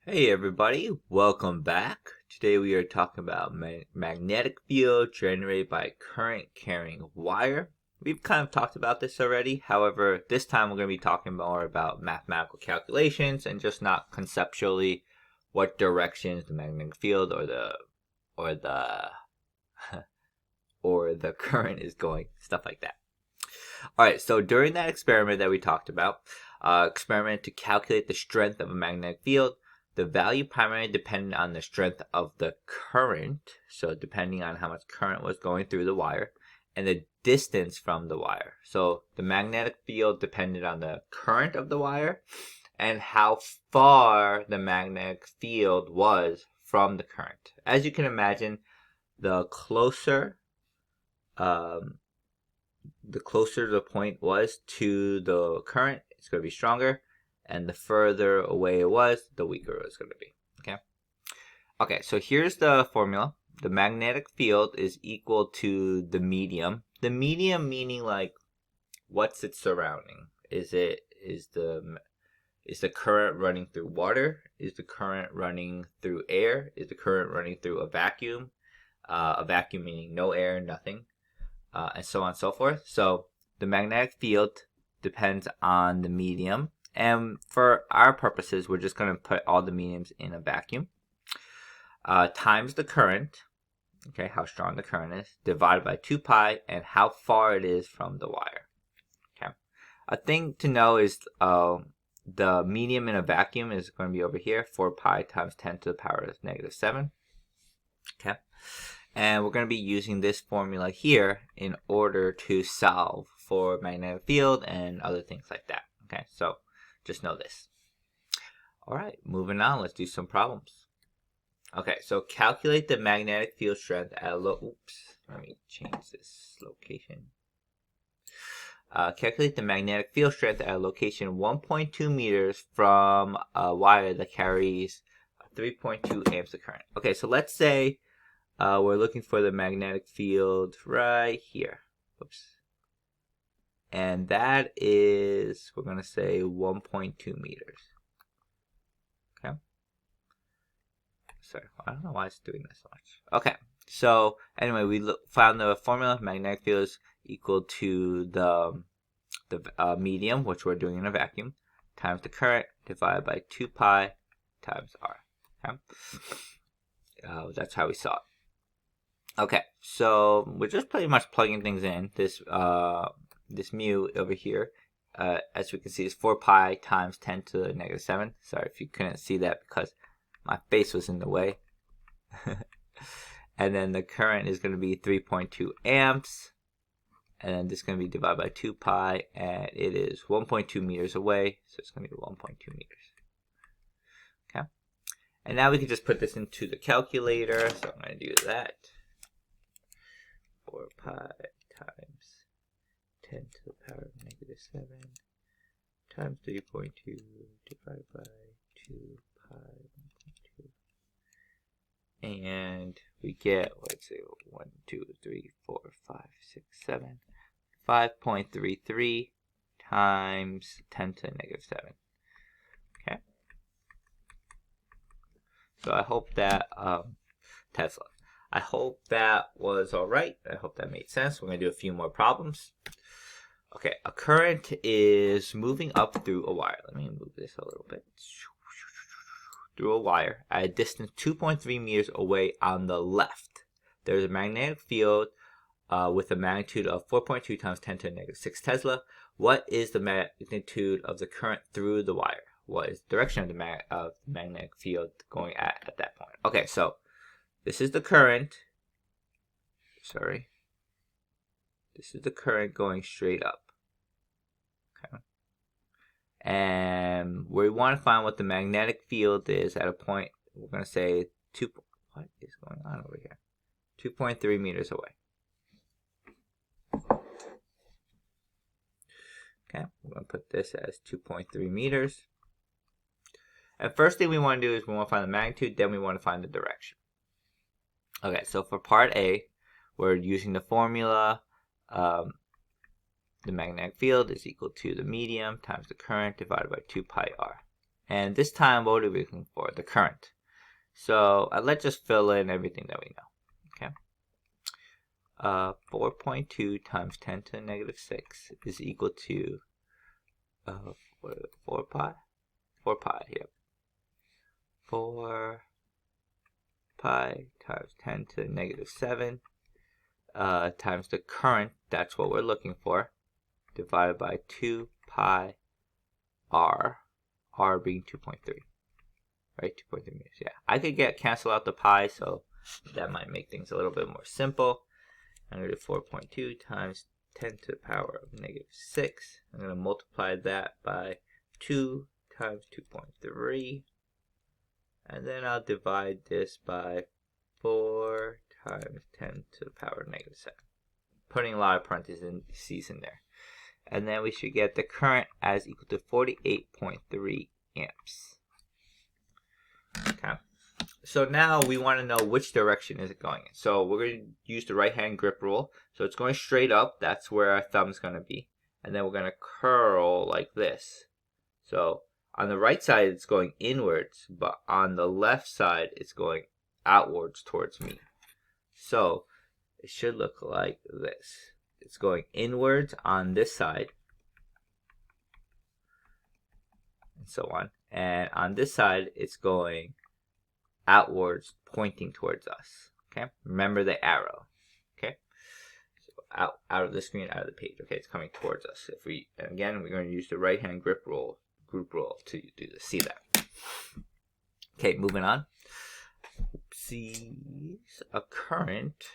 Hey everybody, welcome back. Today we are talking about magnetic field generated by current carrying wire. We've kind of talked about this already. However, this time we're going to be talking more about mathematical calculations and just not conceptually what directions the magnetic field or the or the current is going, stuff like that. All right, so during that experiment that we talked about, experiment to calculate the strength of a magnetic field, the value primarily depended on the strength of the current, so depending on how much current was going through the wire, and the distance from the wire. So the magnetic field depended on the current of the wire and how far the magnetic field was from the current. As you can imagine, the closer um, the point was to the current, it's going to be stronger, and the further away it was, the weaker it was going to be. Okay, so here's the formula. The magnetic field is equal to the medium. The medium meaning like what's its surrounding? Is the current running through water? Is the current running through air? Is the current running through a vacuum? A vacuum meaning no air, nothing. And so on and so forth. So the magnetic field depends on the medium. And for our purposes, we're just going to put all the mediums in a vacuum. Times the current, okay, how strong the current is, divided by 2 pi, and how far it is from the wire. Okay. A thing to know is the medium in a vacuum is going to be over here, 4 pi times 10 to the power of negative 7. Okay. And we're going to be using this formula here in order to solve for magnetic field and other things like that. Okay, so just know this. All right, moving on, let's do some problems. Okay, so calculate the magnetic field strength at a let me change this location. Calculate the magnetic field strength at a location 1.2 meters from a wire that carries 3.2 amps of current. Okay, so let's say we're looking for the magnetic field right here. Oops. And that is, we're going to say 1.2 meters. Okay. Sorry, I don't know why it's doing this so much. Okay. So anyway, we found the formula. Magnetic field is equal to the medium, which we're doing in a vacuum, times the current divided by 2 pi times r. Okay. That's how we saw it. Okay, so we're just pretty much plugging things in. This mu over here, as we can see, is 4 pi times 10 to the negative 7. Sorry if you couldn't see that because my face was in the way. And then the current is going to be 3.2 amps. And then this is going to be divided by 2 pi, and it is 1.2 meters away, so it's going to be 1.2 meters. Okay, and now we can just put this into the calculator, so I'm going to do that. 4 pi times 10 to the power of negative 7 times 3.2 divided by 2 pi 1.2. And we get, let's see, 1, 2, 3, 4, 5, 6, 7, 5.33 times 10 to the negative 7. Okay. So I hope that, Tesla. I hope that was all right. I hope that made sense. We're going to do a few more problems. Okay, a current is moving up through a wire. Let me move this a little bit. Through a wire at a distance 2.3 meters away on the left. There's a magnetic field with a magnitude of 4.2 times 10 to the negative 6 Tesla. What is the magnitude of the current through the wire? What is the direction of the magnetic field going at that point? Okay, so this is the current. Sorry. This is the current going straight up. Okay. And we want to find what the magnetic field is at a point, we're going to say what is going on over here? 2.3 meters away. Okay, we're going to put this as 2.3 meters. And first thing we want to do is we want to find the magnitude, then we want to find the direction. Okay, so for part A, we're using the formula. The magnetic field is equal to the medium times the current divided by 2 pi r. And this time, what are we looking for? The current. So let's just fill in everything that we know. Okay. 4.2 times 10 to the negative 6 is equal to 4 pi? 4 pi, yep. 4 pi times 10 to the negative 7 times the current, that's what we're looking for, divided by 2 pi r, r being 2.3, right? 2.3 meters, yeah. I could cancel out the pi, so that might make things a little bit more simple. I'm going to do 4.2 times 10 to the power of negative 6. I'm going to multiply that by 2 times 2.3. And then I'll divide this by 4 times 10 to the power of negative 7. Putting a lot of parentheses in there. And then we should get the current as equal to 48.3 amps. Okay. So now we want to know which direction is it going in. So we're going to use the right hand grip rule. So it's going straight up. That's where our thumb's going to be. And then we're going to curl like this. So on the right side, it's going inwards. But on the left side, it's going outwards towards me. So it should look like this. It's going inwards on this side. And so on. And on this side, it's going outwards, pointing towards us. Okay, remember the arrow. Okay, so out of the screen, out of the page. Okay, it's coming towards us. If we, again, we're going to use the right hand group rule to do this. See that? Okay, moving on. Oopsies. A current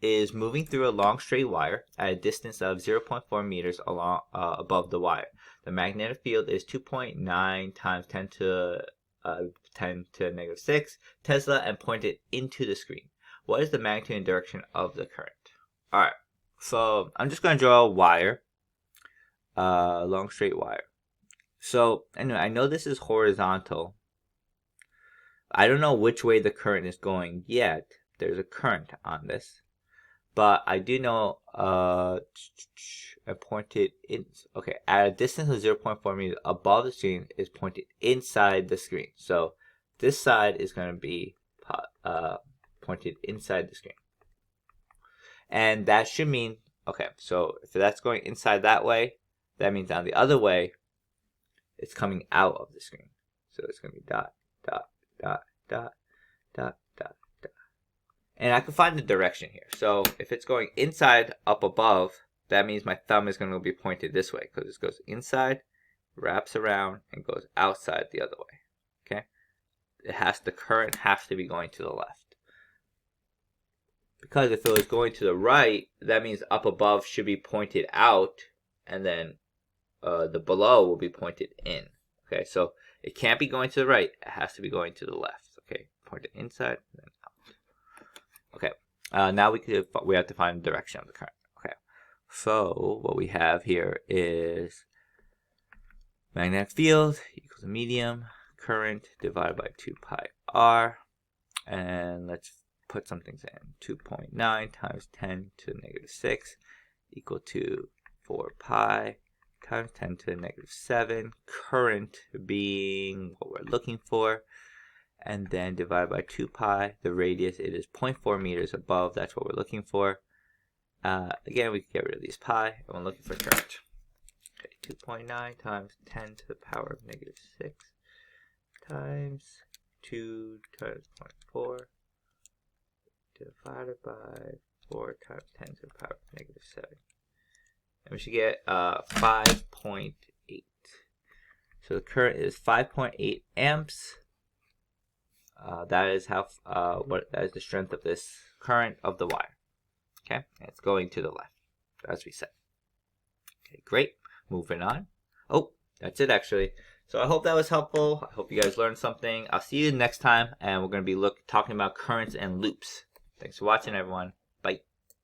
is moving through a long straight wire at a distance of 0.4 meters along above the wire. The magnetic field is 2.9 times 10 to the negative 6 Tesla and pointed into the screen. What is the magnitude and direction of the current? Alright, so I'm just going to draw a wire, long straight wire. So anyway, I know this is horizontal. I don't know which way the current is going yet. There's a current on this. But I do know I pointed in, okay, at a distance of 0.4 meters above the screen is pointed inside the screen. So this side is going to be pointed inside the screen. And that should mean, okay, so if that's going inside that way, that means on the other way, it's coming out of the screen. So it's going to be dot, dot, dot, dot, dot, dot. And I can find the direction here. So if it's going inside, up above, that means my thumb is going to be pointed this way because it goes inside, wraps around, and goes outside the other way. Okay? The current has to be going to the left. Because if it was going to the right, that means up above should be pointed out, and then the below will be pointed in. Okay? So it can't be going to the right. It has to be going to the left. Okay? Pointed inside, and then out. Okay, now we have to find the direction of the current. Okay, so what we have here is magnetic field equals a medium current divided by 2 pi r, and let's put some things in. 2.9 times 10 to the negative 6 equal to 4 pi times 10 to the negative 7. Current being what we're looking for. And then divided by 2 pi. The radius, it is 0.4 meters above. That's what we're looking for. Again, we can get rid of these pi. And we're looking for current. Okay, 2.9 times 10 to the power of negative 6 times 2 times 0.4 divided by 4 times 10 to the power of negative 7. And we should get 5.8. So the current is 5.8 amps. That is that is the strength of this current of the wire. Okay, and it's going to the left, as we said. Okay, great. Moving on. Oh, that's it actually. So I hope that was helpful. I hope you guys learned something. I'll see you next time, and we're going to be talking about currents and loops. Thanks for watching, everyone. Bye.